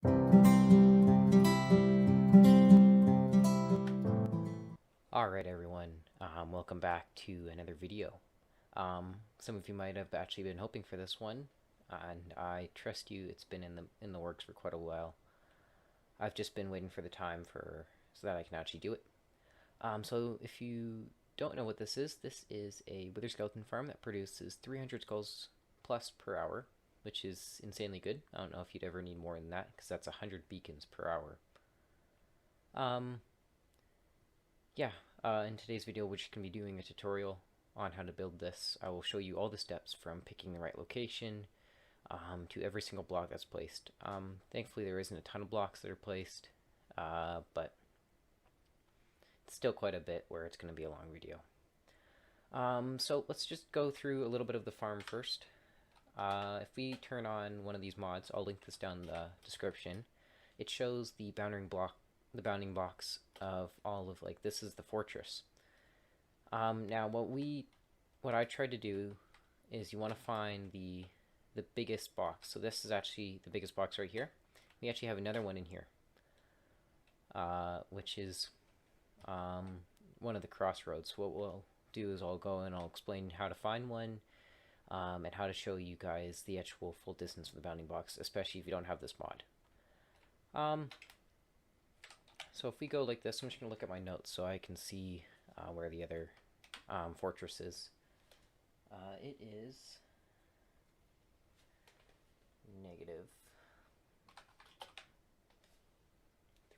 Alright everyone, welcome back to another video. Some of you might have actually been hoping for this one, and I trust you, it's been in the works for quite a while. I've just been waiting for the time so that I can actually do it. So if you don't know what this is a wither skeleton farm that produces 300 skulls plus per hour, which is insanely good. I don't know if you'd ever need more than that, because that's 100 beacons per hour. Yeah, in today's video, we're just going to be doing a tutorial on how to build this. I will show you all the steps from picking the right location to every single block that's placed. Thankfully, there isn't a ton of blocks that are placed, but it's still quite a bit where it's going to be a long video. So let's just go through a little bit of the farm first. If we turn on one of these mods, I'll link this down in the description. It shows the bounding blocks of all of, like, this is the fortress. Now what I tried to do is you want to find the biggest box. So this is actually the biggest box right here. We actually have another one in here, which is one of the crossroads. So what we'll do is I'll go and I'll explain how to find one, and how to show you guys the actual full distance of the bounding box, especially if you don't have this mod. So if we go like this, I'm just going to look at my notes so I can see where the other fortress is. It is negative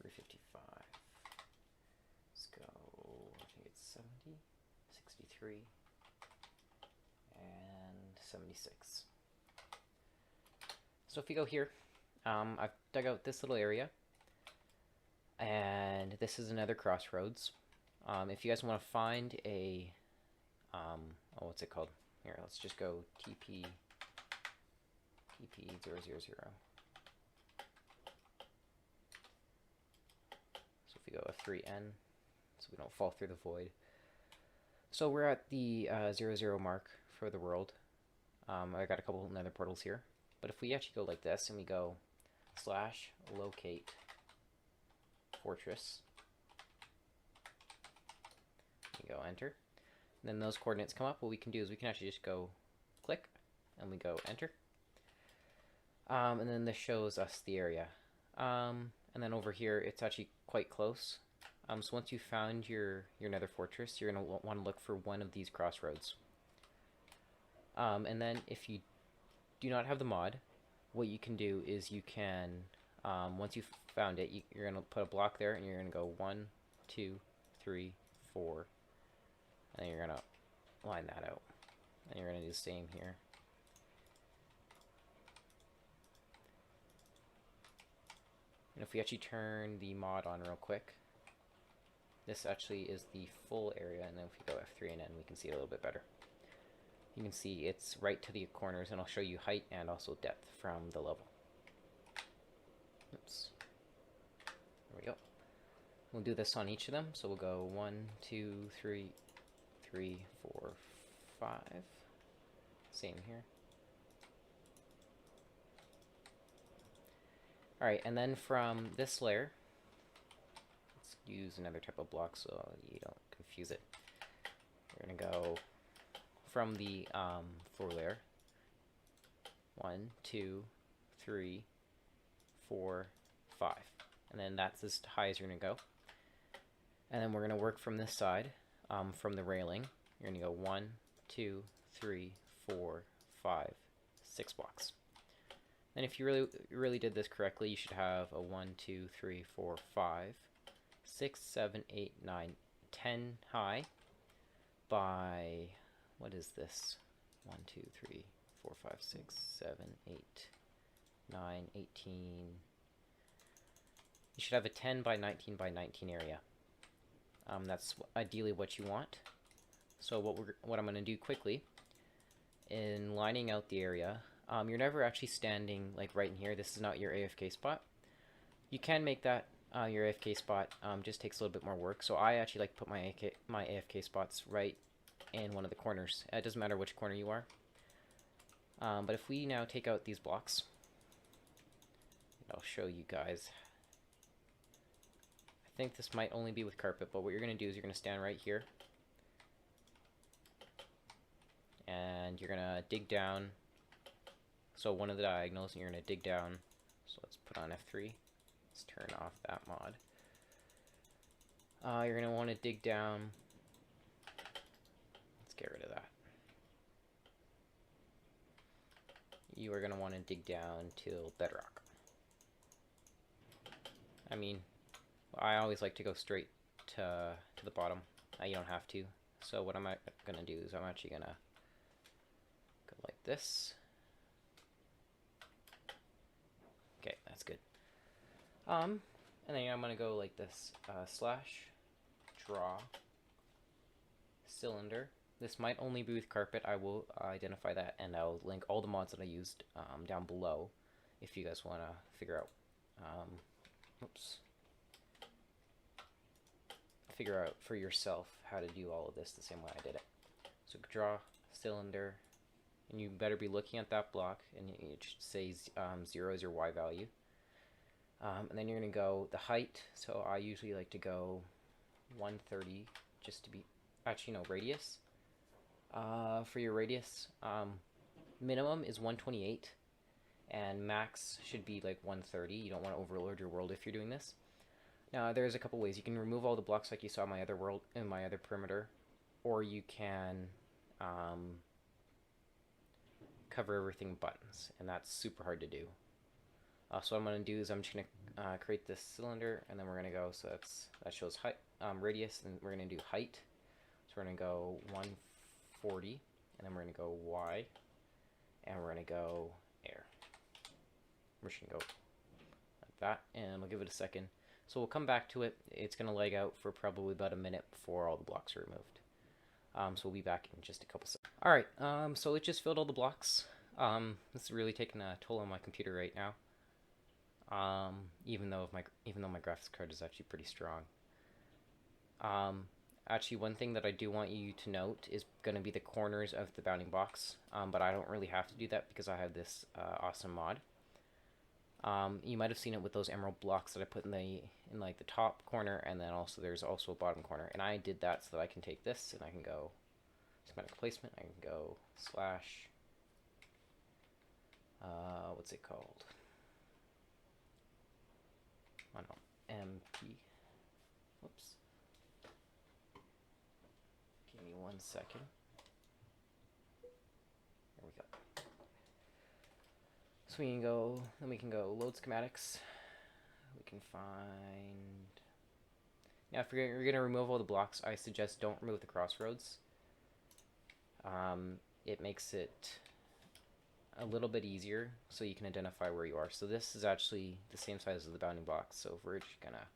355. Let's go, I think it's 70, 63, and 76. So if we go here, I've dug out this little area. And this is another crossroads. If you guys want to find a, what's it called? Here, let's just go TP 000. So if we go F3N, so we don't fall through the void. So we're at the 00 mark for the world. I got a couple nether portals here. But if we actually go like this and we go /locate fortress, you go enter, and then those coordinates come up. What we can do is we can actually just go click and we go enter, and then this shows us the area, and then over here it's actually quite close. So once you found your nether fortress, you're going to want to look for one of these crossroads, and then if you do not have the mod, what you can do is you can, once you've found it, you're going to put a block there, and you're going to go 1, 2, 3, 4, and you're going to line that out. And you're going to do the same here. And if we actually turn the mod on real quick, this actually is the full area, and then if we go F3 and N, we can see it a little bit better. You can see it's right to the corners, and I'll show you height and also depth from the level. Oops. There we go. We'll do this on each of them. So we'll go 1, 2, 3, 3, 4, 5. Same here. Alright, and then from this layer, let's use another type of block so you don't confuse it. We're going to go from the floor layer. 1, 2, 3, 4, 5. And then that's as high as you're going to go. And then we're going to work from this side, from the railing. You're going to go 1, 2, 3, 4, 5, 6 blocks. And if you really did this correctly, you should have a 1, 2, 3, 4, 5, 6, 7, 8, 9, 10 high by, what is this? 1, 2, 3, 4, 5, 6, 7, 8, 9, 18. You should have a 10 by 19 by 19 area. That's ideally what you want. So what I'm going to do quickly, in lining out the area, you're never actually standing like right in here. This is not your AFK spot. You can make that your AFK spot, just takes a little bit more work. So I actually like to put my AFK spots right in one of the corners. It doesn't matter which corner you are. But if we now take out these blocks, I'll show you guys. I think this might only be with carpet, but what you're going to do is you're going to stand right here. And you're going to dig down. So one of the diagonals, and you're going to dig down. So let's put on F3. Let's turn off that mod. You're going to want to dig down. Let's get rid of that. You are going to want to dig down till bedrock. I mean, I always like to go straight to the bottom. You don't have to. So what I'm going to do is I'm actually going to go like this. Okay, that's good. And then I'm going to go like this. Slash draw cylinder. This might only be with carpet. I will identify that, and I'll link all the mods that I used down below if you guys want to figure out for yourself how to do all of this the same way I did it. So draw cylinder, and you better be looking at that block, and it should say 0 is your Y value. And then you're going to go the height. So I usually like to go 130 just to be, actually no, radius. For your radius, minimum is 128 and max should be like 130. You don't want to overload your world if you're doing this. Now there's a couple ways. You can remove all the blocks like you saw in my other world, in my other perimeter, or you can cover everything with buttons, and that's super hard to do. So what I'm going to do is I'm just going to create this cylinder, and then we're going to go, so that shows height, radius, and we're going to do height. So we're going to go 140, and then we're going to go Y, and we're going to go air. We're just going to go like that, and we'll give it a second. So we'll come back to it. It's going to lag out for probably about a minute before all the blocks are removed. So we'll be back in just a couple seconds. Alright, so it just filled all the blocks. This is really taking a toll on my computer right now. Even though my graphics card is actually pretty strong. Actually, one thing that I do want you to note is going to be the corners of the bounding box, but I don't really have to do that because I have this awesome mod. You might have seen it with those emerald blocks that I put in like the top corner, and then also there's also a bottom corner, and I did that so that I can take this and I can go schematic placement. I can go slash what's it called? I don't know, MP. Whoops. Give me 1 second. There we go. So we can go, then we can go load schematics. We can find. Now, if you're going to remove all the blocks, I suggest don't remove the crossroads. It makes it a little bit easier so you can identify where you are. So this is actually the same size as the bounding blocks. So we're just going to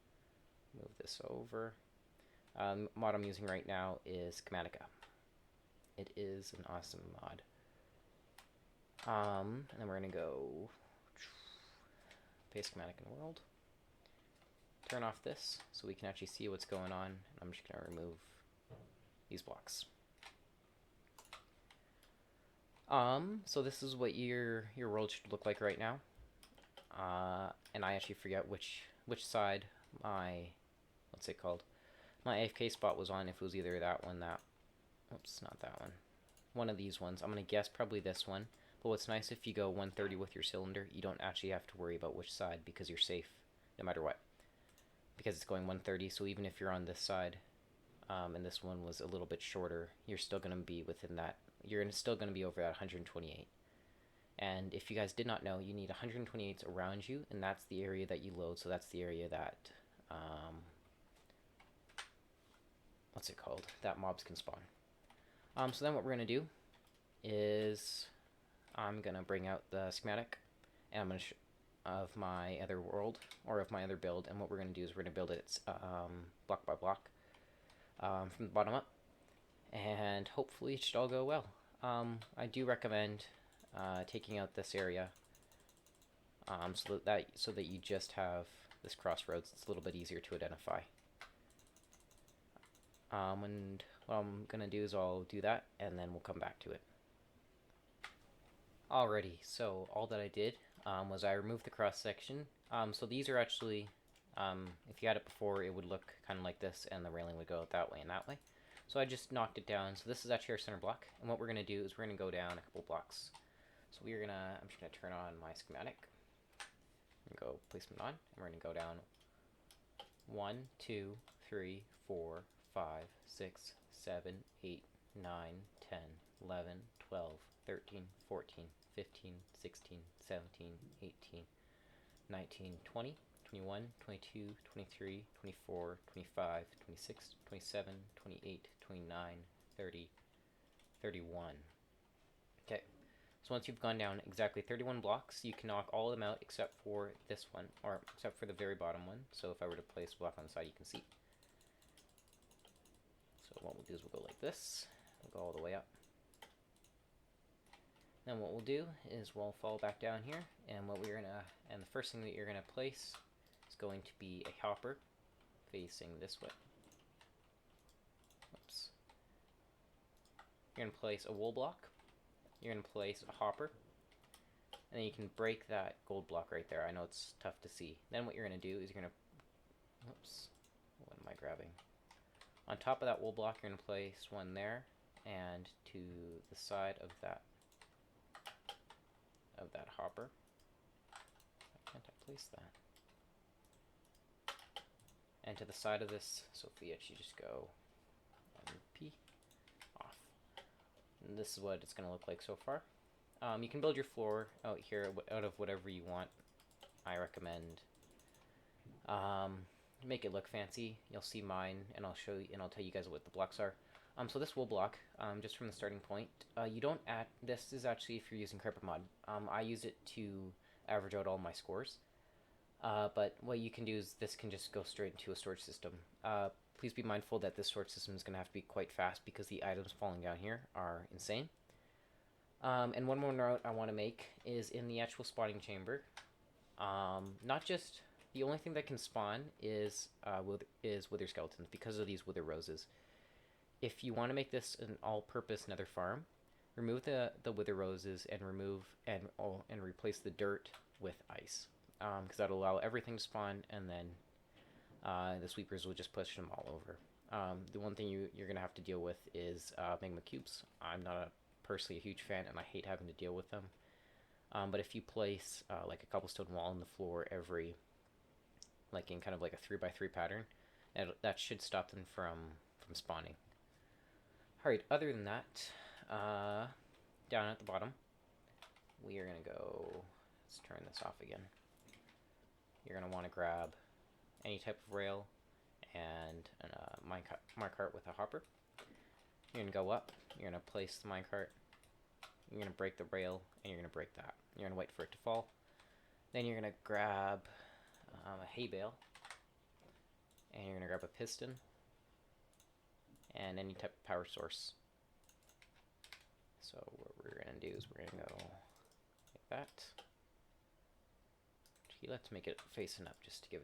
move this over. Mod I'm using right now is Litematica. It is an awesome mod. And then we're going to go paste schematic in world. Turn off this so we can actually see what's going on. And I'm just going to remove these blocks. So this is what your world should look like right now. And I actually forget which side my, what's it called? My AFK spot was on, if it was either that one, oops, not that one. One of these ones. I'm going to guess probably this one. But what's nice, if you go 130 with your cylinder, you don't actually have to worry about which side because you're safe no matter what. Because it's going 130, so even if you're on this side, and this one was a little bit shorter, you're still going to be within that. You're still going to be over that 128. And if you guys did not know, you need 128s around you, and that's the area that you load. So that's the area that, what's it called? That mobs can spawn. So then what we're going to do is I'm going to bring out the schematic, and I'm going to of my other world, or of my other build, and what we're going to do is we're going to build it block by block from the bottom up, and hopefully it should all go well. I do recommend taking out this area so that you just have this crossroads. It's a little bit easier to identify. And what I'm going to do is I'll do that, and then we'll come back to it. Alrighty, so all that I did was I removed the cross section. So these are actually, if you had it before, it would look kind of like this, and the railing would go that way and that way. So I just knocked it down. So this is actually our center block, and what we're going to do is we're going to go down a couple blocks. So I'm just going to turn on my schematic, and go place them on, and we're going to go down 1, 2, 3, 4, 5, 6, 7, 8, 9, 10, 11, 12, 13, 14, 15, 16, 17, 18, 19, 20, 21, 22, 23, 24, 25, 26, 27, 28, 29, 30, 31. Okay, so once you've gone down exactly 31 blocks, you can knock all of them out except for this one, or except for the very bottom one. So if I were to place a block on the side, you can see. So what we'll do is we'll go like this. We'll go all the way up. Then what we'll do is we'll fall back down here, and the first thing that you're gonna place is going to be a hopper facing this way. Oops. You're gonna place a wool block. You're gonna place a hopper, and then you can break that gold block right there. I know it's tough to see. Then what you're gonna do is you're gonna, oops, what am I grabbing? On top of that wool block, you're gonna place one there, and to the side of that hopper. Why can't I place that? And to the side of this, so if we actually just go MP off. And this is what it's going to look like so far. You can build your floor out here out of whatever you want. I recommend make it look fancy. You'll see mine, and I'll show you, and I'll tell you guys what the blocks are. So this wool block, just from the starting point, you don't add, this is actually if you're using carpet mod. I use it to average out all my scores. But what you can do is this can just go straight into a storage system. Please be mindful that this storage system is going to have to be quite fast because the items falling down here are insane. And one more note I want to make is in the actual spawning chamber, not just, the only thing that can spawn is wither skeletons because of these wither roses. If you want to make this an all-purpose nether farm, remove the wither roses and replace the dirt with ice, because that'll allow everything to spawn, and then the sweepers will just push them all over. The one thing you're gonna have to deal with is magma cubes. I'm not personally a huge fan, and I hate having to deal with them. But if you place like a cobblestone wall in the floor every, like in kind of like a 3x3 pattern, that should stop them from spawning. Alright, other than that, down at the bottom, we are going to go, let's turn this off again. You're going to want to grab any type of rail and a minecart with a hopper. You're going to go up, you're going to place the minecart, you're going to break the rail, and you're going to break that. You're going to wait for it to fall. Then you're going to grab a hay bale, and you're going to grab a piston, and any type of power source. So what we're going to do is we're going to go like that. Actually, let's make it facing up just to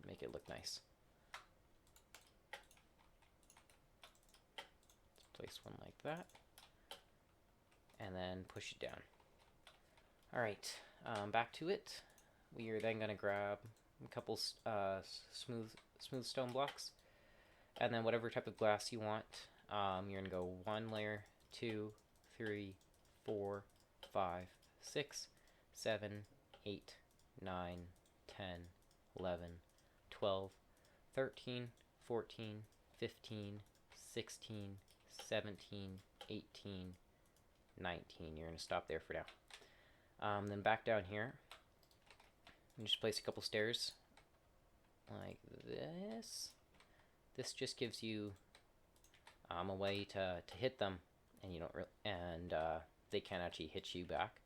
make it look nice. Let's place one like that, and then push it down. Alright, back to it. We are then going to grab a couple smooth stone blocks, and then whatever type of glass you want. You're going to go 1 layer, 2, 3, 4, 5, 6, 7, 8, 9, 10, 11, 12, 13, 14, 15, 16, 17, 18, 19. You're going to stop there for now. Then back down here, and just place a couple stairs like this. This just gives you a way to hit them, and you don't they can't actually hit you back.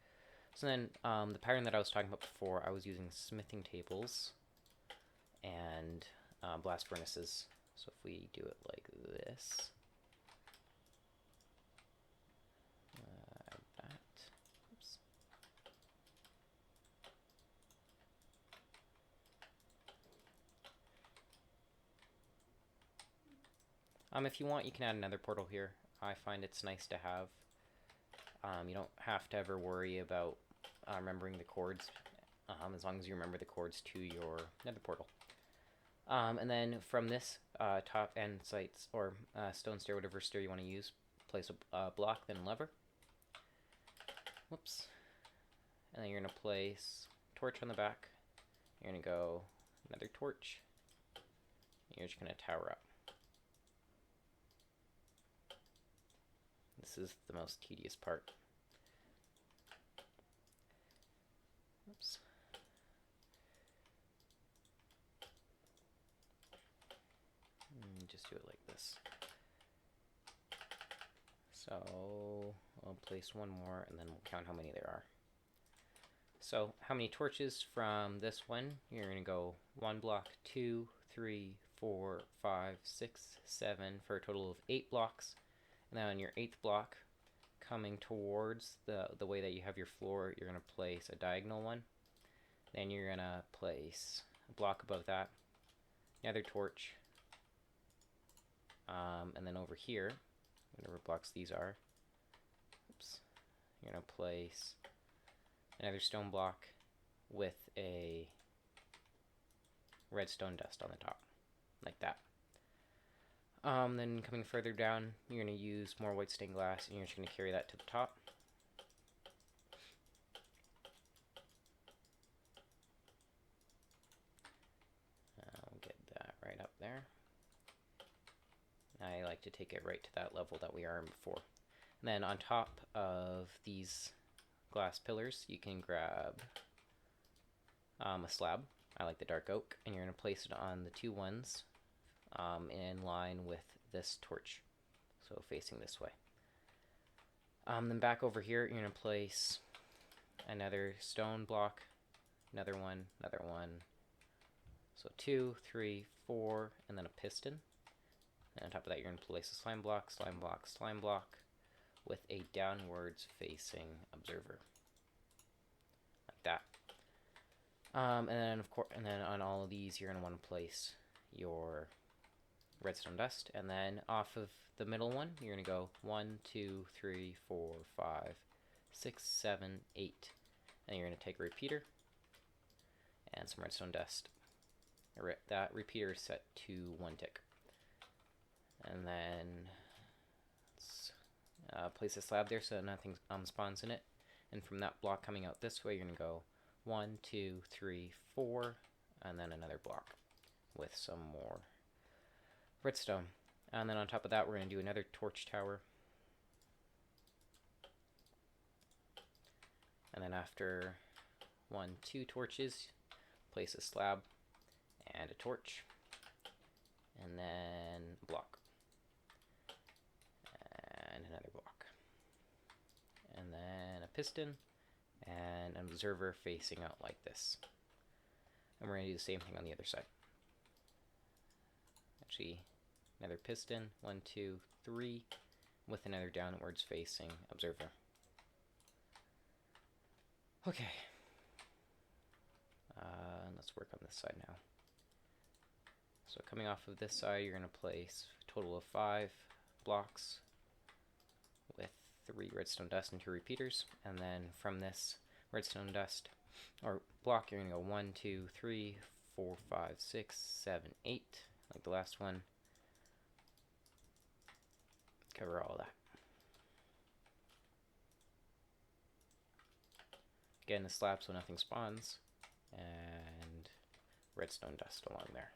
So then the pattern that I was talking about before, I was using smithing tables and blast furnaces. So if we do it like this, add that. Oops. If you want, you can add another portal here. I find it's nice to have. You don't have to ever worry about remembering the chords as long as you remember the coords to your nether portal. And then from this top end sites, or stone stair, whatever stair you want to use, place a block, then a lever. Whoops. And then you're going to place torch on the back. You're going to go another torch. You're just going to tower up. This is the most tedious part. Oops. Just do it like this. So I'll place one more and then we'll count how many there are. So how many torches from this one? You're going to go 1 block, 2, 3, 4, 5, 6, 7 for a total of 8 blocks. And then on your 8th block, coming towards the way that you have your floor, you're going to place a diagonal one. Then you're going to place a block above that, another torch, and then over here, whatever blocks these are, oops, you're going to place another stone block with a redstone dust on the top, like that. Then coming further down, you're going to use more white stained glass, and you're just going to carry that to the top. I'll get that right up there. I like to take it right to that level that we are in before. And then on top of these glass pillars, you can grab a slab. I like the dark oak, and you're going to place it on the 2 ones in line with this torch, so facing this way. Then back over here, you're going to place another stone block, another one, so 2, 3, 4, and then a piston. And on top of that, you're going to place a slime block, slime block, slime block with a downwards facing observer, like that. And then on all of these, you're going to want to place your redstone dust, and then off of the middle one, you're going to go 1, 2, 3, 4, 5, 6, 7, 8, and you're going to take a repeater and some redstone dust. That repeater is set to 1 tick. And then let's place a slab there so nothing spawns in it. And from that block coming out this way, you're going to go 1, 2, 3, 4, and then another block with some more redstone. And then on top of that, we're going to do another torch tower. And then after 1, 2 torches, place a slab and a torch, and then a block, and another block, and then a piston, and an observer facing out like this. And we're going to do the same thing on the other side. Actually, another piston, 1, 2, 3, with another downwards facing observer. Okay. Let's work on this side now. So coming off of this side, you're going to place a total of 5 blocks with 3 redstone dust and 2 repeaters. And then from this redstone dust, or block, you're going to go 1, 2, 3, 4, 5, 6, 7, 8, like the last one. Cover all that. Again, the slab so nothing spawns, and redstone dust along there.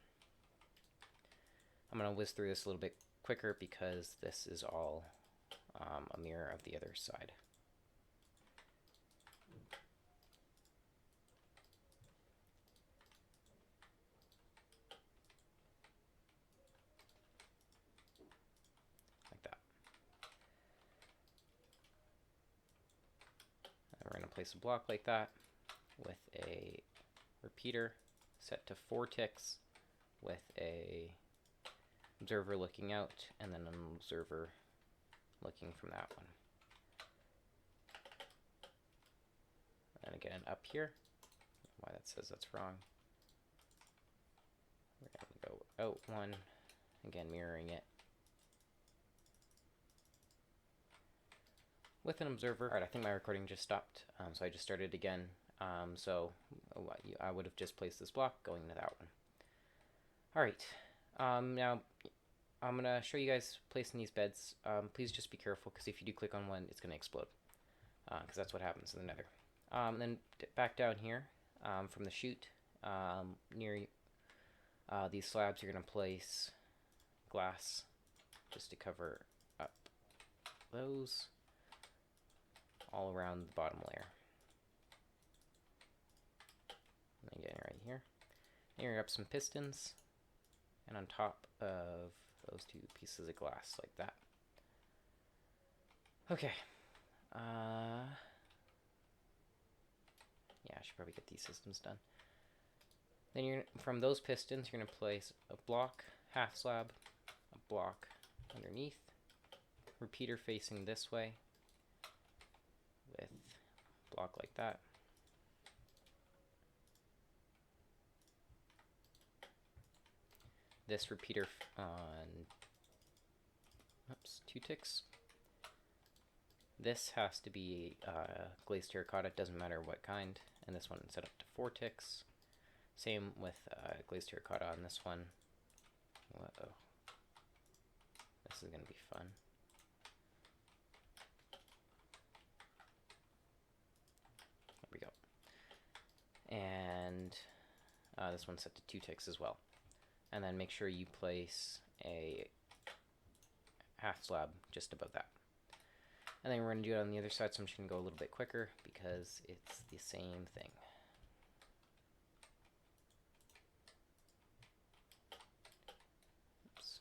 I'm going to whiz through this a little bit quicker because this is all a mirror of the other side. Like that. And we're going to place a block like that with a repeater set to 4 ticks with a observer looking out, and then an observer looking from that one. And again, up here, why that says that's wrong. We're going to go out 1, again mirroring it with an observer. Alright, I think my recording just stopped, so I just started again. So I would have just placed this block going to that one. Alright, now I'm going to show you guys placing these beds. Please just be careful, because if you do click on one, it's going to explode, because that's what happens in the nether. Then back down here, from the chute, near these slabs, you're going to place glass just to cover up those all around the bottom layer. And again, right here. Here you have some pistons, and on top of those two pieces of glass, like that. Okay. Yeah, I should probably get these systems done. Then from those pistons, you're going to place a block, half slab, a block underneath, repeater facing this way, with a block like that. This repeater on, oops, 2 ticks. This has to be glazed terracotta, doesn't matter what kind, and this one set up to 4 ticks. Same with glazed terracotta on this one. Uh-oh. This is going to be fun. There we go. And this one's set to 2 ticks as well. And then make sure you place a half slab just above that. And then we're going to do it on the other side, so I'm just going to go a little bit quicker because it's the same thing. Oops.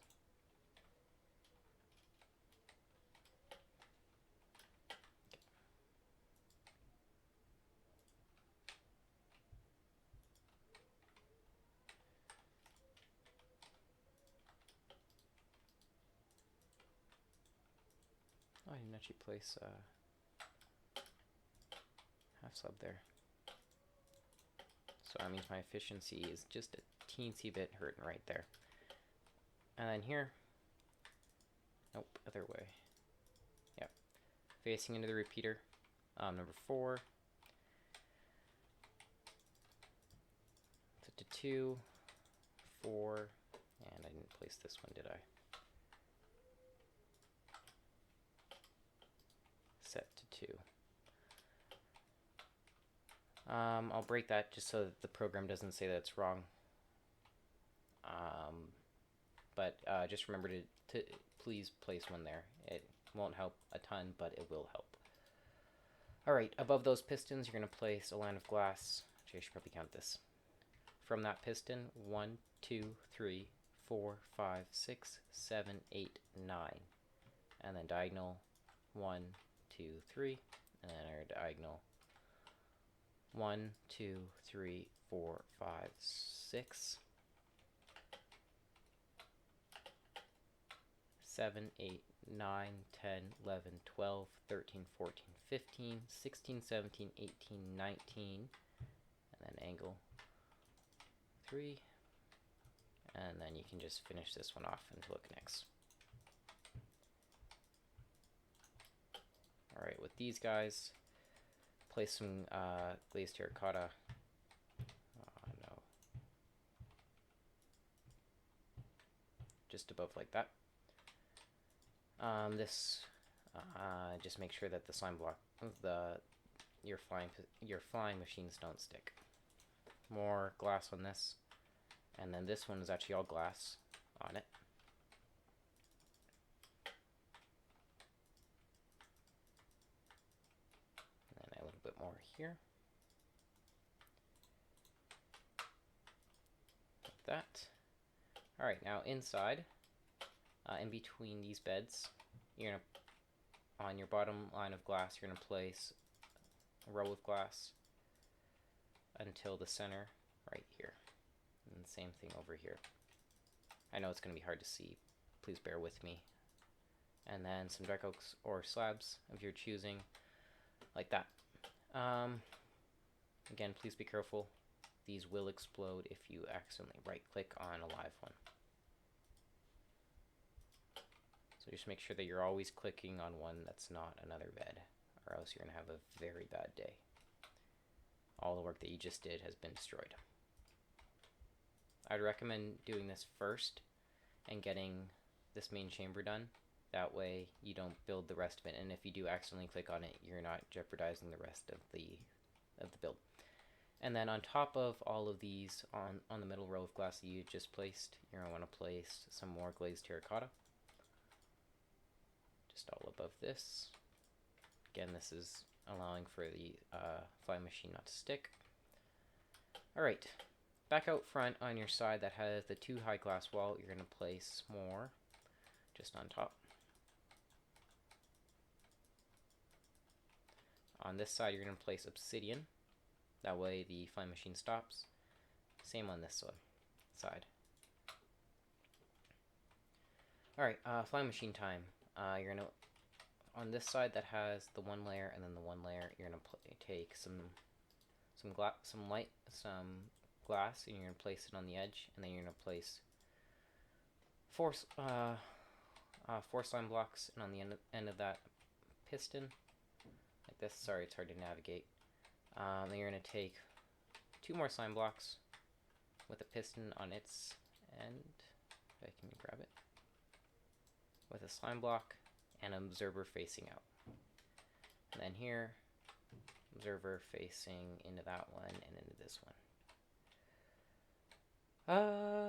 Oh, I didn't actually place half slab there. So that means my efficiency is just a teensy bit hurting right there. And then here, nope, other way. Yep, facing into the repeater, number 4. Set to 2, 4, and I didn't place this one, did I? Set to 2. I'll break that just so that the program doesn't say that it's wrong. But just remember to please place one there. It won't help a ton, but it will help. Alright, above those pistons, you're going to place a line of glass. Actually, I should probably count this. From that piston, 1, 2, 3, 4, 5, 6, 7, 8, 9. And then diagonal, 1, 2, 3. And then our diagonal, 1, 2, 3, 4, 5, 6, 7, 8, 9, 10, 11, 12, 13, 14, 15, 16, 17, 18, 19, and then angle 3, and then you can just finish this one off until it connects. Alright, with these guys, place some glazed terracotta. Oh no. Just above like that. Just make sure that the slime block, your flying machines don't stick. More glass on this, and then this one is actually all glass on it. And then a little bit more here. Like that. All right, now inside. In between these beds, you're gonna, on your bottom line of glass, you're gonna place a row of glass until the center right here. And the same thing over here. I know it's gonna be hard to see. Please bear with me. And then some dark oaks or slabs of your choosing, like that. Again, please be careful. These will explode if you accidentally right-click on a live one. So just make sure that you're always clicking on one that's not another bed, or else you're going to have a very bad day. all the work that you just did has been destroyed. I'd recommend doing this first and getting this main chamber done. That way you don't build the rest of it, and if you do accidentally click on it, you're not jeopardizing the rest of the build. And then on top of all of these, on the middle row of glass that you just placed, you're going to want to place some more glazed terracotta. Just all above this. Again, this is allowing for the flying machine not to stick. Alright, back out front on your side that has the 2 high glass wall, you're going to place more just on top. On this side, you're going to place obsidian. That way the flying machine stops. Same on this side. Alright, flying machine time. You're going to, on this side that has the 1 layer and then the 1 layer, you're going to take some glass and you're going to place it on the edge, and then you're going to place 4 slime blocks, and on the end of that piston, like this. Sorry, it's hard to navigate. Then you're going to take 2 more slime blocks with a piston on its end. If I can grab it. With a slime block and an observer facing out. And then here, observer facing into that one and into this one.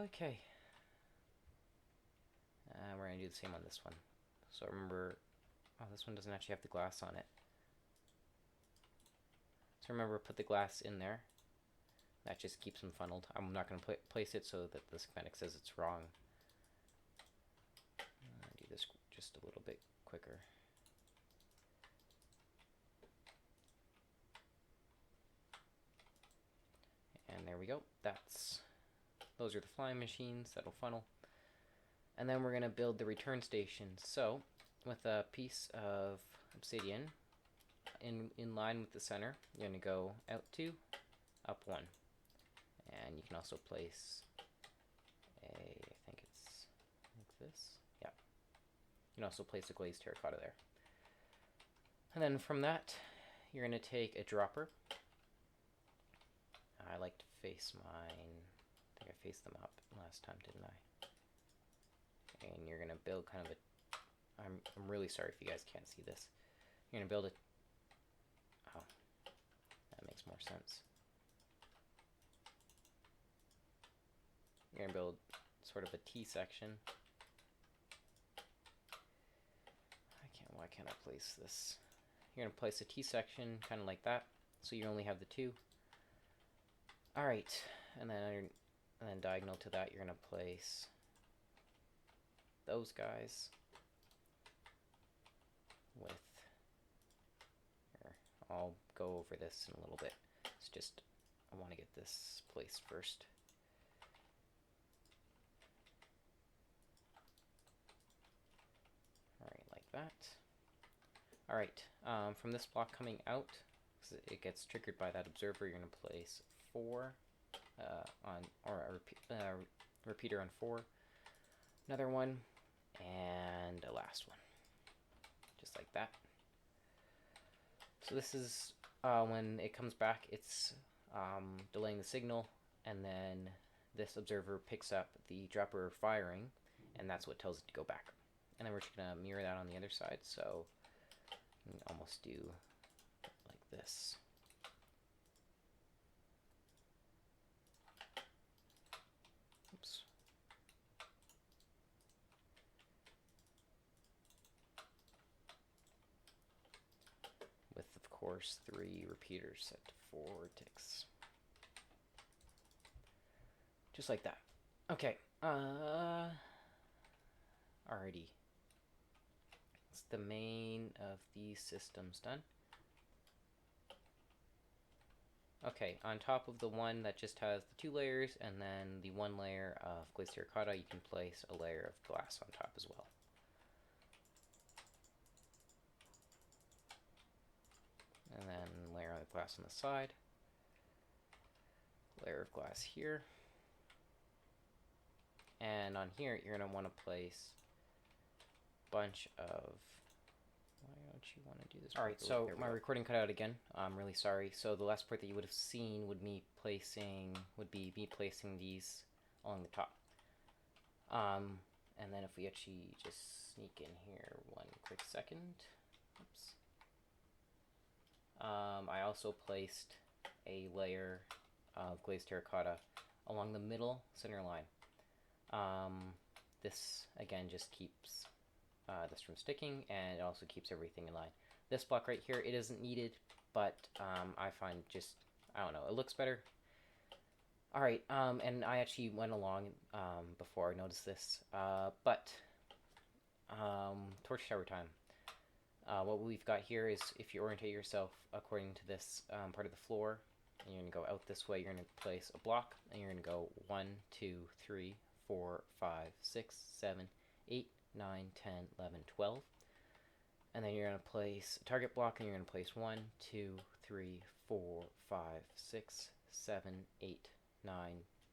Okay. We're going to do the same on this one. So remember, this one doesn't actually have the glass on it. So remember, put the glass in there. That just keeps them funneled. I'm not going to place it so that the schematic says it's wrong. I'll do this just a little bit quicker. And there we go. Those are the flying machines that'll funnel. And then we're going to build the return station. So with a piece of obsidian in line with the center, you're going to go out 2, up 1. And you can also place I think it's like this. Yeah. You can also place a glazed terracotta there. And then from that, you're going to take a dropper. I like to face mine. I think I faced them up last time, didn't I? And you're going to build kind of a... I'm really sorry if you guys can't see this. You're going to build a... Oh, that makes more sense. You're going to build sort of a T-section. Why can't I place this? You're going to place a T-section kind of like that, so you only have the 2. Alright, and then diagonal to that, you're going to place those guys with... Here, I'll go over this in a little bit. It's just, I want to get this placed first. Alright, like that. Alright, from this block coming out, because it gets triggered by that observer, you're going to place 4 a repeater on 4, another one, and a last one. Just like that. So this is, when it comes back, it's delaying the signal, and then this observer picks up the dropper firing, and that's what tells it to go back. And then we're just going to mirror that on the other side, so you can almost do like this. Oops. With, of course, 3 repeaters set to 4 ticks. Just like that. Okay. Alrighty. That's the main of these systems done. Okay, on top of the one that just has the 2 layers and then the 1 layer of glazed terracotta, you can place a layer of glass on top as well. And then layer of glass on the side. Layer of glass here. And on here, you're going to want to place a bunch of... Why don't actually want to do this. Alright, so my recording cut out again. I'm really sorry. So the last part that you would have seen would be me placing these along the top. And then if we actually just sneak in here one quick second. Oops. I also placed a layer of glazed terracotta along the middle center line. This again just keeps this from sticking, and it also keeps everything in line. This block right here, it isn't needed, but I find just, I don't know, it looks better. Alright, and I actually went along before I noticed this, but torch tower time. What we've got here is, if you orientate yourself according to this part of the floor, and you're going to go out this way, you're going to place a block, and you're going to go 1, 2, 3, 4, 5, 6, 7, 8, 9, 10, 11, 12. And then you're going to place a target block, and you're going to place 1, 2, 3, 4, 5, 6, 7, 8, 9,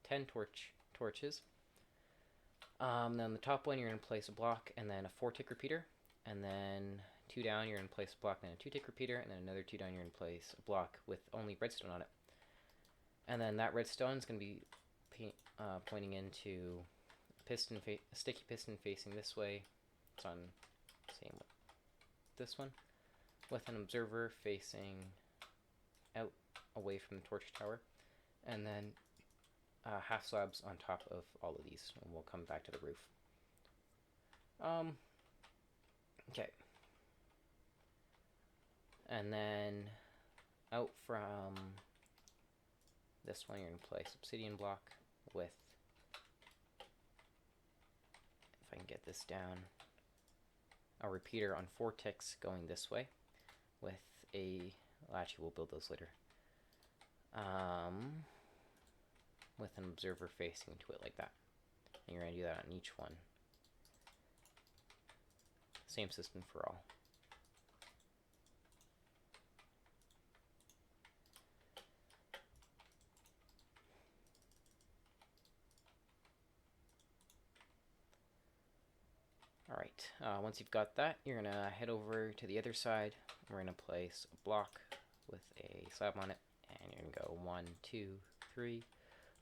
10 torches. Then on the top one, you're going to place a block, and then a 4-tick repeater. And then 2 down, you're going to place a block, and a 2-tick repeater. And then another 2 down, you're going to place a block with only redstone on it. And then that redstone is going to be pointing into a sticky piston facing this way. It's on same with this one, with an observer facing out away from the torch tower, and then half slabs on top of all of these, and we'll come back to the roof. Okay. And then out from this one, you're going to place obsidian block with, if I can get this down, a repeater on 4 ticks going this way with a, well, actually we'll build those later, with an observer facing to it like that. And you're going to do that on each one. Same system for all. Alright, once you've got that, you're going to head over to the other side. We're going to place a block with a slab on it, and you're going to go 1, 2, 3,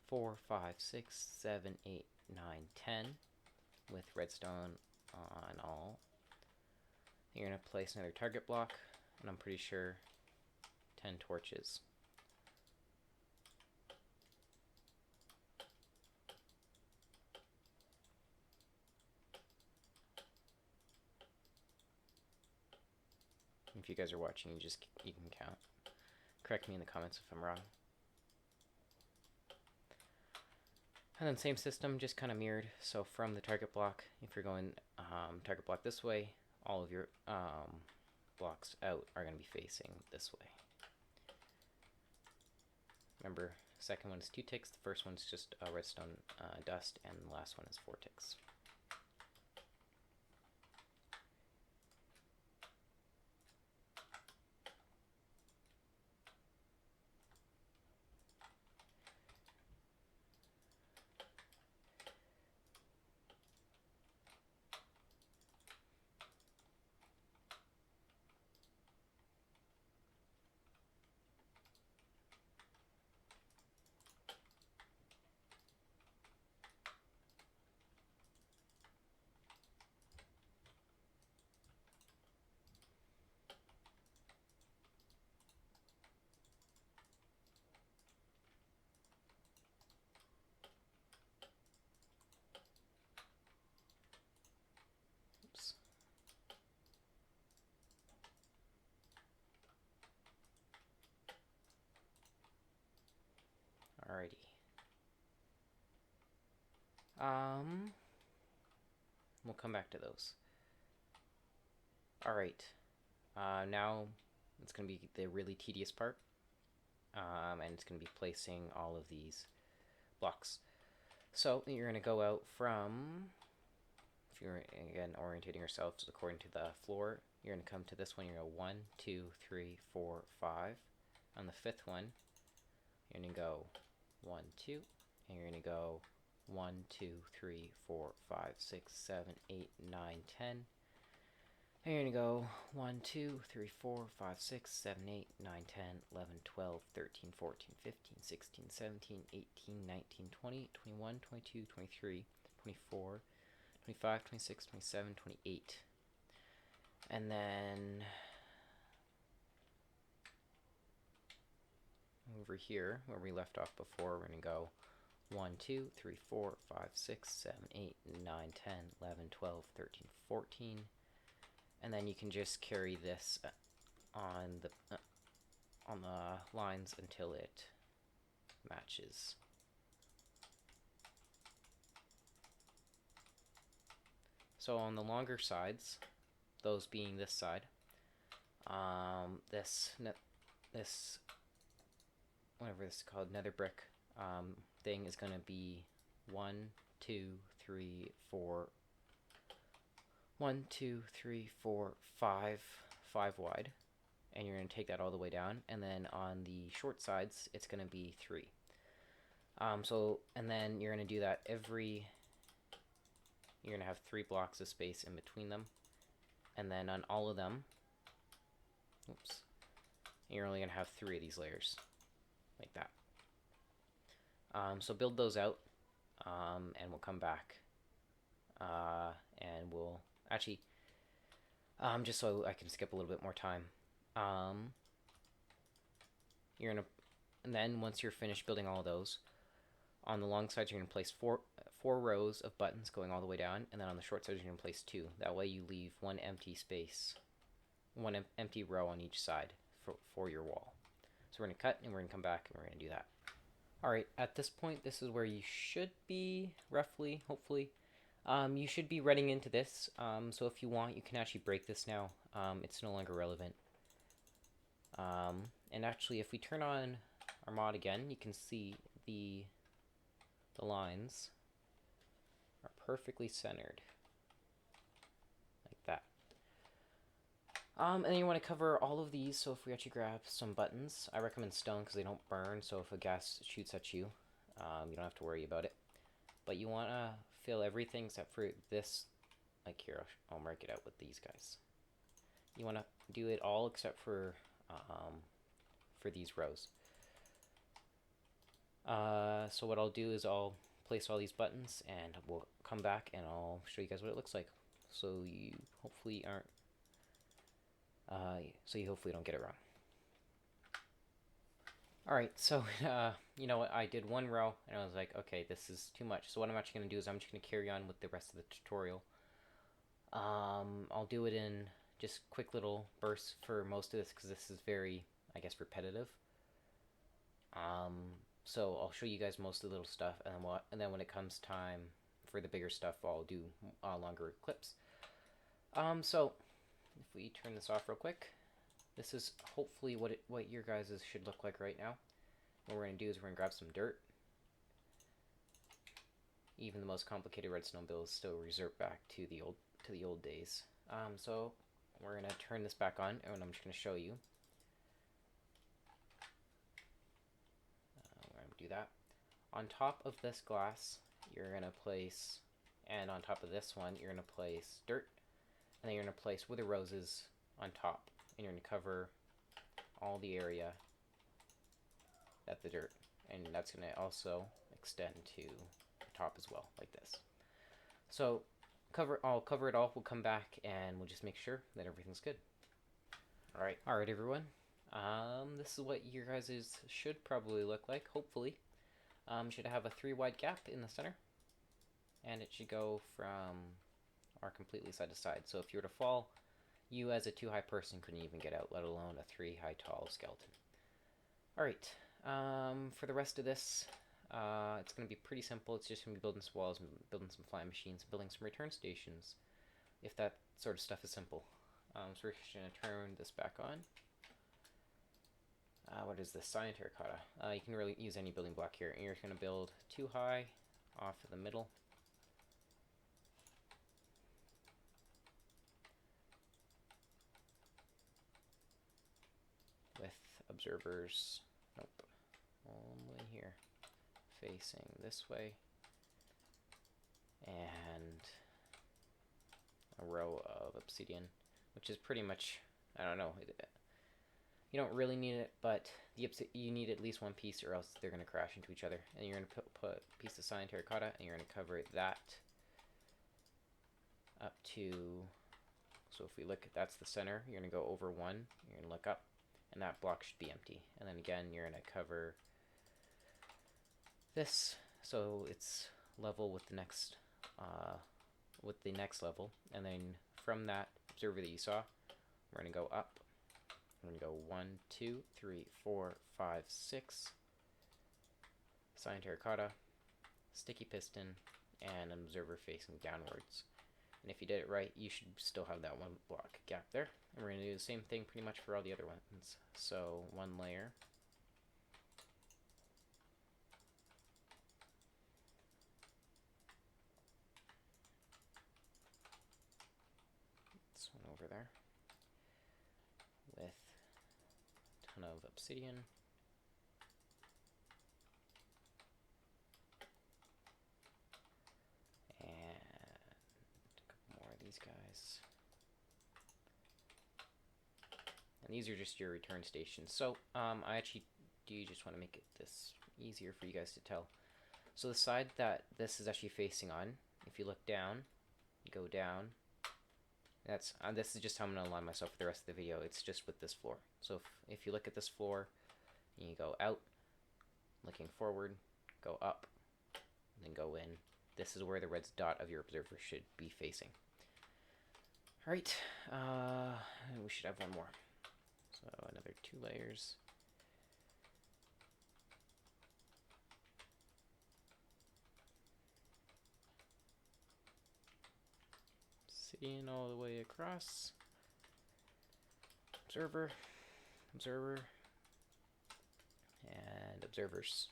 4, 5, 6, 7, 8, 9, 10 with redstone on all. You're going to place another target block, and I'm pretty sure 10 torches. If you guys are watching, you can count. Correct me in the comments if I'm wrong. And then same system, just kind of mirrored. So from the target block, if you're going target block this way, all of your blocks out are going to be facing this way. Remember, second one is 2 ticks, the first one's just redstone dust, and the last one is 4 ticks. Alrighty. We'll come back to those. Alright. Now it's going to be the really tedious part. And it's going to be placing all of these blocks. So you're going to go out from, if you're again orientating yourselves according to the floor, you're going to come to this one. You're going to go 1, 2, 3, 4, 5. On the 5th one, you're going to go 1, 2, and you're going to go 1, 2, 3, 4, 5, 6, 7, 8, 9, 10. And you're going to go 1, 2, 3, 4, 5, 6, 7, 8, 9, 10, 11, 12, 13, 14, 15, 16, 17, 18, 19, 20, 21, 22, 23, 24, 25, 26, 27, 28. And then over here, where we left off before, we're going to go 1, 2, 3, 4, 5, 6, 7, 8, 9, 10, 11, 12, 13, 14. And then you can just carry this on the lines until it matches. So on the longer sides, those being this side, this whatever this is called, nether brick thing is going to be 1, 2, 3, 4, 1, 2, 3, 4, 5 wide, and you're going to take that all the way down, and then on the short sides it's going to be 3. And then you're going to do that you're going to have 3 blocks of space in between them, and then on all of them, you're only going to have 3 of these layers, like that. So build those out, and we'll come back, and we'll actually, just so I can skip a little bit more time, and then once you're finished building all of those, on the long sides you're going to place four rows of buttons going all the way down, and then on the short sides you're going to place 2. That way you leave one empty space, one empty row on each side for your wall. So we're going to cut, and we're going to come back, and we're going to do that. Alright, at this point, this is where you should be, roughly, hopefully. You should be running into this, so if you want, you can actually break this now. It's no longer relevant. And actually, if we turn on our mod again, you can see the lines are perfectly centered, like that. And then you want to cover all of these, so if we actually grab some buttons, I recommend stone because they don't burn, so if a gas shoots at you, you don't have to worry about it. But you want to fill everything except for this, like here, I'll mark it out with these guys. You want to do it all except for these rows. So what I'll do is I'll place all these buttons, and we'll come back and I'll show you guys what it looks like. So you hopefully don't get it wrong. Alright, so you know what, I did one row and I was like, okay, this is too much. So what I'm actually going to do is I'm just going to carry on with the rest of the tutorial. I'll do it in just quick little bursts for most of this because this is very, I guess, repetitive. So I'll show you guys most of the little stuff, and then when it comes time for the bigger stuff, I'll do longer clips. So if we turn this off real quick, this is hopefully what your guys' should look like right now. What we're going to do is we're going to grab some dirt. Even the most complicated redstone builds still resort back to the old days. So we're going to turn this back on, and I'm just going to show you. We're going to do that. On top of this glass, you're going to place, and on top of this one, you're going to place dirt, and then you're going to place wither roses on top, and you're going to cover all the area at the dirt, and that's going to also extend to the top as well, like this. So I'll cover it all. We'll come back and we'll just make sure that everything's good. Alright everyone. This is what your guys' should probably look like, hopefully. Should have a 3 wide gap in the center, and it should go from or completely side to side. So if you were to fall, you as a 2 high person couldn't even get out, let alone a 3 high tall skeleton. Alright, for the rest of this, it's going to be pretty simple. It's just going to be building some walls, building some flying machines, building some return stations, if that sort of stuff is simple. So we're just going to turn this back on. What is this? Cyan terracotta. You can really use any building block here. And you're just going to build 2 high off of the middle. With observers, nope, only here, facing this way, and a row of obsidian. which is pretty much, I don't know. You don't really need it, but you need at least one piece or else they're going to crash into each other. And you're going to put a piece of cyan terracotta, and you're going to cover that up to, so if we look, that's the center. You're going to go over one, you're going to look up, and that block should be empty. And then again, you're going to cover this so it's level with the next level. And then from that observer that you saw, we're going to go up. We're going to go 1, 2, 3, 4, 5, 6. Cyan terracotta, sticky piston, and an observer facing downwards. And if you did it right, you should still have that one block gap there. And we're going to do the same thing pretty much for all the other ones. So one layer. This one over there. With a ton of obsidian. And a couple more of these guys. And these are just your return stations. So I actually do just want to make it this easier for you guys to tell. So the side that this is actually facing on, if you look down, go down, that's this is just how I'm going to align myself for the rest of the video. It's just with this floor. So if you look at this floor, and you go out, looking forward, go up, and then go in. This is where the red dot of your observer should be facing. Alright, we should have one more. So another 2 layers. Obsidian all the way across. Observer, observer, and observers.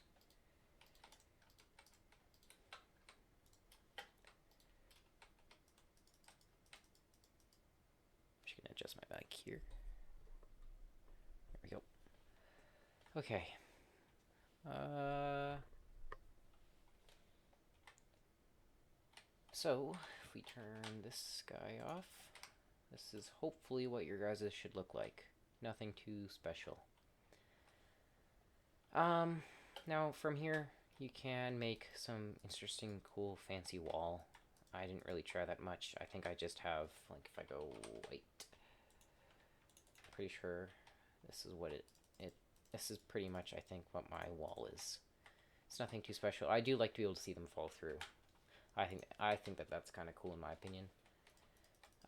I'm just gonna adjust my back here. There we go. Okay. So if we turn this guy off, this is hopefully what your guys' should look like. Nothing too special. Now from here you can make some interesting, cool, fancy wall. I didn't really try that much. I think I just have, like, if I go white, I'm pretty sure this is what this is pretty much, I think, what my wall is. It's nothing too special. I do like to be able to see them fall through. I think that that's kind of cool in my opinion.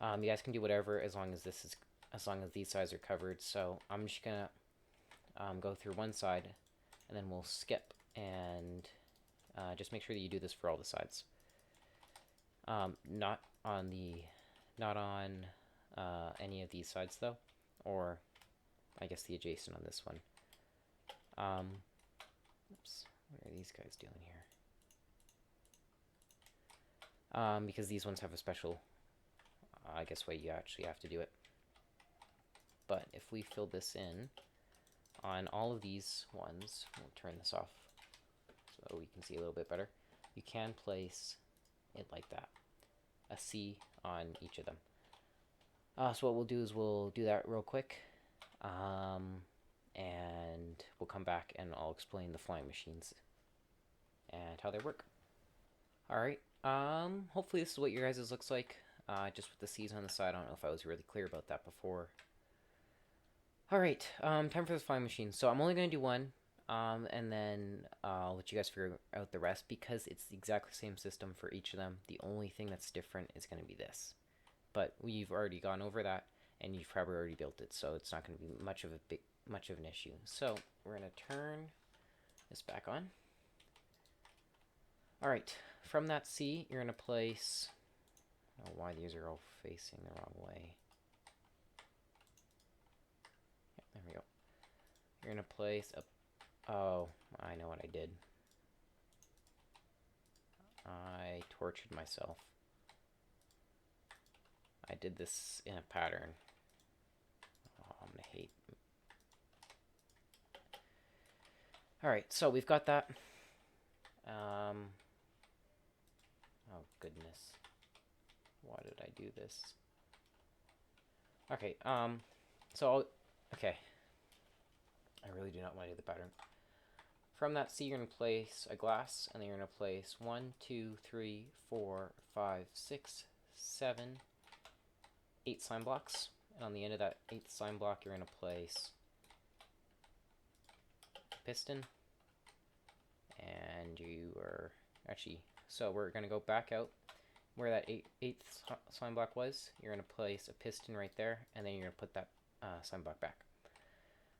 You guys can do whatever as long as these sides are covered. So I'm just gonna go through one side, and then we'll skip and just make sure that you do this for all the sides. Not on any of these sides though, or I guess the adjacent on this one. Oops, what are these guys doing here? Because these ones have a special, I guess, way you actually have to do it. But if we fill this in on all of these ones, we'll turn this off so we can see a little bit better. You can place it like that, a C on each of them. So what we'll do is we'll do that real quick, and we'll come back and I'll explain the flying machines and how they work. Alright, hopefully this is what your guys' looks like, just with the C's on the side. I don't know if I was really clear about that before. Alright, time for the flying machine. So I'm only going to do one, and then I'll let you guys figure out the rest, because it's the exact same system for each of them. The only thing that's different is going to be this. But we've already gone over that, and you've probably already built it, so it's not going to be much of an issue. So we're going to turn this back on. Alright, from that C, you're going to place... I don't know why these are all facing the wrong way. Yep, there we go. You're going to place a... Oh, I know what I did. I tortured myself. I did this in a pattern. Oh, I'm gonna hate. Alright, so we've got that. Oh goodness. Why did I do this? Okay, so okay. I really do not want to do the pattern. From that C, you're going to place a glass, and then you're going to place 1, 2, 3, 4, 5, 6, 7, 8 slime blocks. And on the end of that 8th slime block, you're going to place a piston. And you are actually, so we're going to go back out where that 8th slime block was. You're going to place a piston right there, and then you're going to put that slime block back.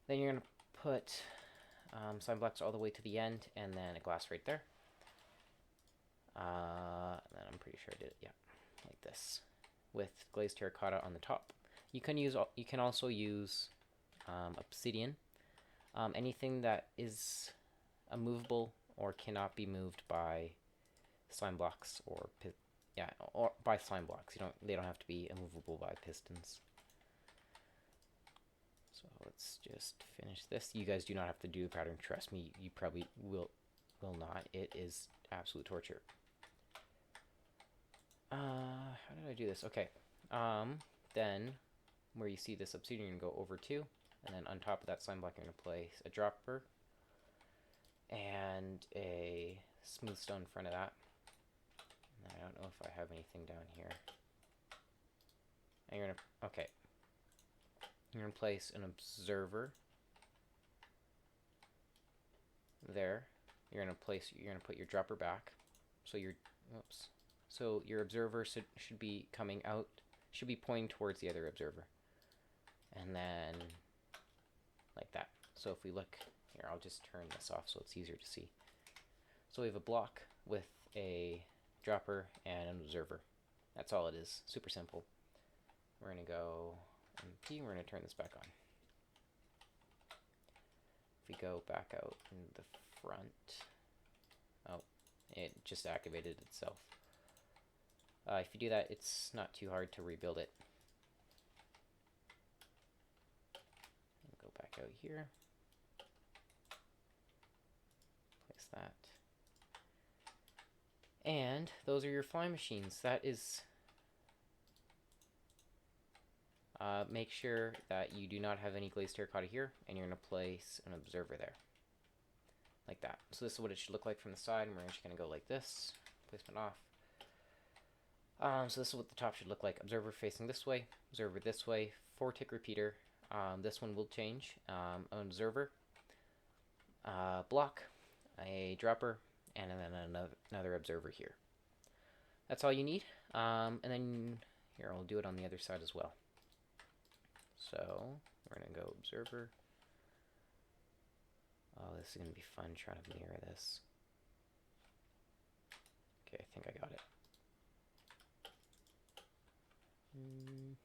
Then you're going to put slime blocks all the way to the end, and then a glass right there. And then I'm pretty sure I did it, yeah, like this, with glazed terracotta on the top. You can also use obsidian, anything that is immovable or cannot be moved by slime blocks or by slime blocks. They don't have to be immovable by pistons. So let's just finish this. You guys do not have to do the pattern. Trust me, you probably will not. It is absolute torture. How did I do this? Okay. Then where you see this obsidian, you're gonna go over 2, and then on top of that slime block, you're gonna place a dropper and a smooth stone in front of that. And I don't know if I have anything down here. And you're gonna You're gonna place an observer there. You're gonna put your dropper back. So your observer should be coming out, should be pointing towards the other observer. And then like that. So if we look here, I'll just turn this off so it's easier to see. So we have a block with a dropper and an observer. That's all it is. Super simple. We're gonna go MP, we're gonna turn this back on. If we go back out in the front, oh, it just activated itself. If you do that, it's not too hard to rebuild it. Go back out here. Place that. And those are your fly machines. That is... make sure that you do not have any glazed terracotta here, and you're going to place an observer there. Like that. So this is what it should look like from the side, and we're just going to go like this. Placement off. So this is what the top should look like. Observer facing this way, observer this way, 4-tick repeater. This one will change. An observer, block, a dropper, and then another observer here. That's all you need. And then here, I'll do it on the other side as well. So we're going to go observer. Oh, this is going to be fun trying to mirror this. Okay, I think I got it. Need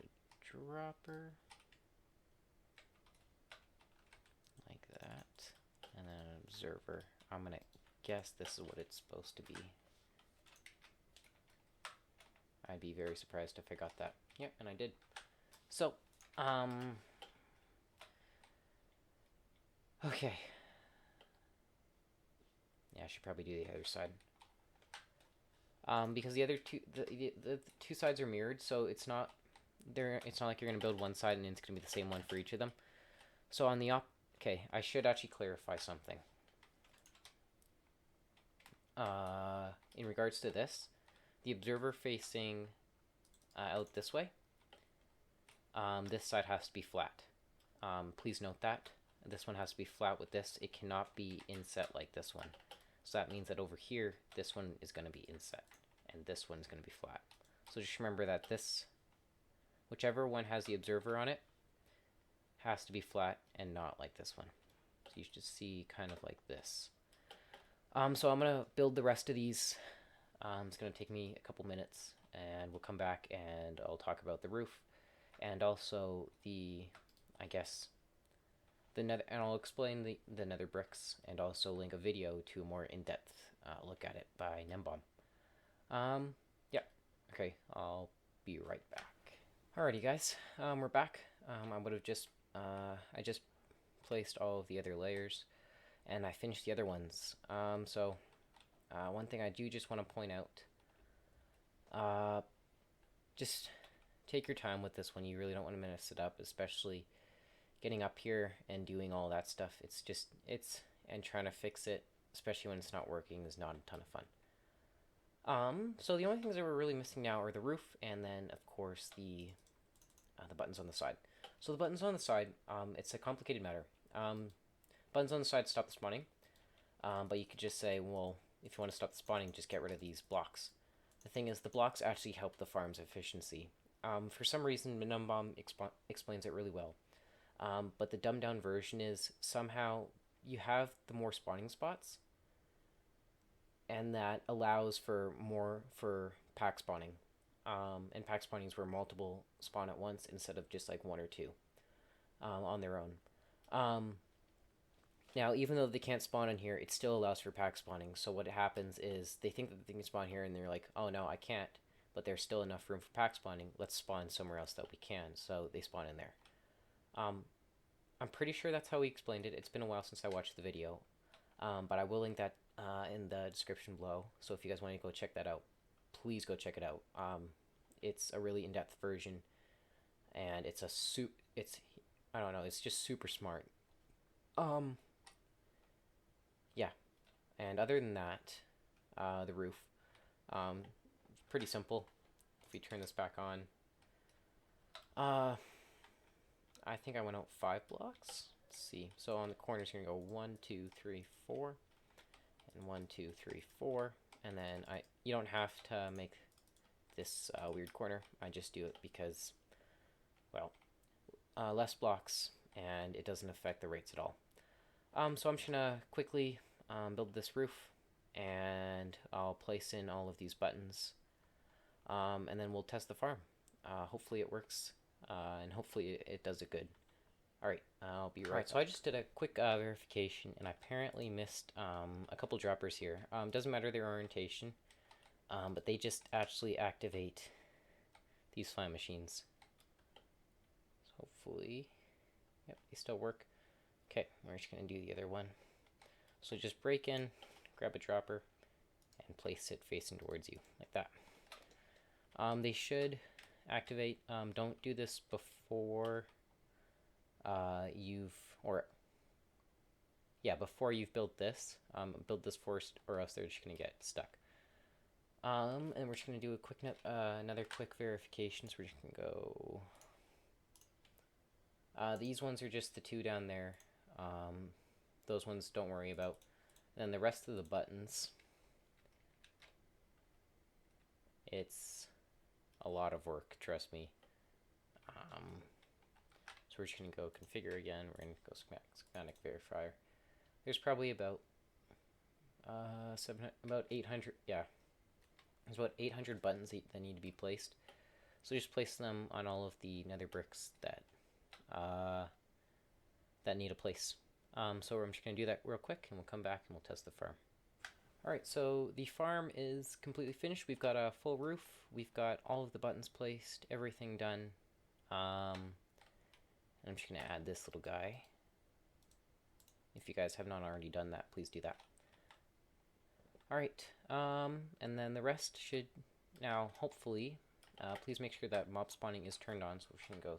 a dropper. Like that. And then an observer. I'm going to guess this is what it's supposed to be. I'd be very surprised if I got that. Yep, and I did. So, okay. Yeah, I should probably do the other side. Because the other two, the two sides are mirrored, so it's not like you're gonna build one side and it's gonna be the same one for each of them. So on the okay, I should actually clarify something. In regards to this, the observer facing out this way, this side has to be flat. Please note that. This one has to be flat with this. It cannot be inset like this one. So that means that over here, this one is going to be inset, and this one is going to be flat. So just remember that whichever one has the observer on it, has to be flat and not like this one. So you should see kind of like this. So I'm going to build the rest of these. It's going to take me a couple minutes, and we'll come back and I'll talk about the roof and also I guess, the nether, and I'll explain the nether bricks and also link a video to a more in-depth look at it by Nembom. Yeah, okay, I'll be right back. Alrighty guys, we're back. I just placed all of the other layers and I finished the other ones. So one thing I do just want to point out, just take your time with this one. You really don't want to mess it up, especially getting up here and doing all that stuff. And trying to fix it, especially when it's not working, is not a ton of fun. So the only things that we're really missing now are the roof, and then of course the buttons on the side. So the buttons on the side, it's a complicated matter. Buttons on the side stop the spawning, but you could just say, well, if you want to stop the spawning, just get rid of these blocks. The thing is, the blocks actually help the farm's efficiency. For some reason, Minumbomb explains it really well. But the dumbed down version is somehow you have the more spawning spots, and that allows for more for pack spawning. And pack spawning is where multiple spawn at once instead of just like one or two on their own. Now, even though they can't spawn in here, it still allows for pack spawning. So what happens is they think that they can spawn here, and they're like, oh no, I can't. But there's still enough room for pack spawning. Let's spawn somewhere else that we can. So they spawn in there. I'm pretty sure that's how he explained it. It's been a while since I watched the video. But I will link that in the description below. So if you guys want to go check that out, please go check it out. It's a really in-depth version. And it's I don't know, it's just super smart. Yeah, and other than that, the roof, pretty simple. If we turn this back on, I think I went out 5 blocks. Let's see. So on the corners, you're gonna go 1, 2, 3, 4, and 1, 2, 3, 4, and then you don't have to make this weird corner. I just do it because, well, less blocks, and it doesn't affect the rates at all. So I'm just gonna quickly build this roof, and I'll place in all of these buttons, and then we'll test the farm. Hopefully it works, and hopefully it does it good. Alright, I'll be right. So I just did a quick verification, and I apparently missed a couple droppers here. Doesn't matter their orientation, but they just actually activate these slime machines. So hopefully, yep, they still work. Okay, we're just going to do the other one. So just break in, grab a dropper, and place it facing towards you, like that. They should activate. Don't do this before before you've built this. Build this first, or else they're just going to get stuck. And we're just going to do a quick another quick verification. So we're just going to go. These ones are just the 2 down there. Those ones don't worry about. And then the rest of the buttons, it's a lot of work, trust me. So we're just going to go configure again. We're going to go schematic verifier. There's probably about 800, yeah. There's about 800 buttons that need to be placed. So just place them on all of the nether bricks that need a place. So I'm just going to do that real quick, and we'll come back and we'll test the farm. Alright, so the farm is completely finished. We've got a full roof. We've got all of the buttons placed, everything done. And I'm just going to add this little guy. If you guys have not already done that, please do that. Alright, and then the rest should now, hopefully, please make sure that mob spawning is turned on. So we're just going to go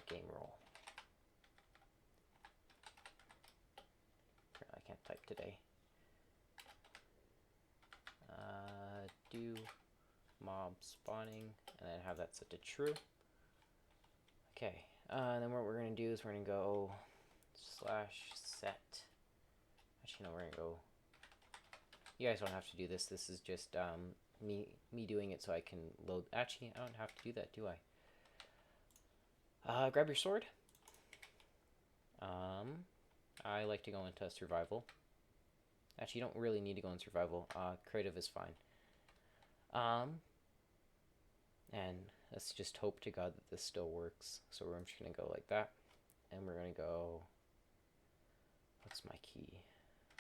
/ game roll. I can't type today. Do mob spawning, and then have that set to true. Okay, then what we're going to do is we're going to go /set. Actually, no, we're going to go. You guys don't have to do this. This is just me doing it so I can load. Actually, I don't have to do that, do I? Grab your sword. I like to go into survival. Actually, you don't really need to go in survival. Creative is fine. And let's just hope to God that this still works. So I'm just going to go like that. And we're going to go... What's my key?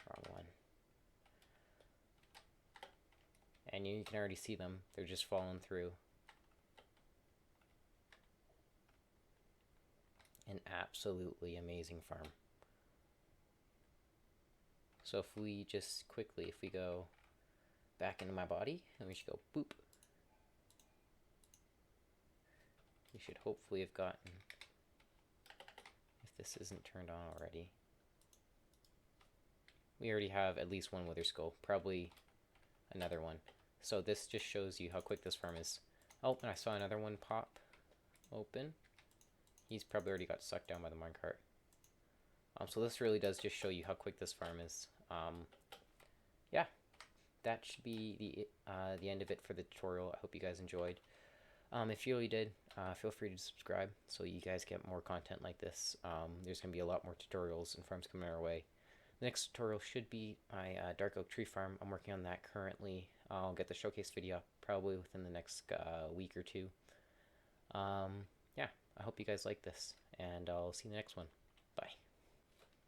Wrong one. And you can already see them. They're just falling through. An absolutely amazing farm. So if we just quickly, if we go back into my body, and we should go boop, we should hopefully have gotten, if this isn't turned on already. We already have at least one wither skull, probably another one. So this just shows you how quick this farm is. Oh, and I saw another one pop open. He's probably already got sucked down by the minecart. So this really does just show you how quick this farm is. Yeah, that should be the end of it for the tutorial. I hope you guys enjoyed. If you really did, feel free to subscribe so you guys get more content like this. There's going to be a lot more tutorials and farms coming our way. The next tutorial should be my dark oak tree farm. I'm working on that currently. I'll get the showcase video up probably within the next week or two. Yeah, I hope you guys like this, and I'll see you in the next one. Bye.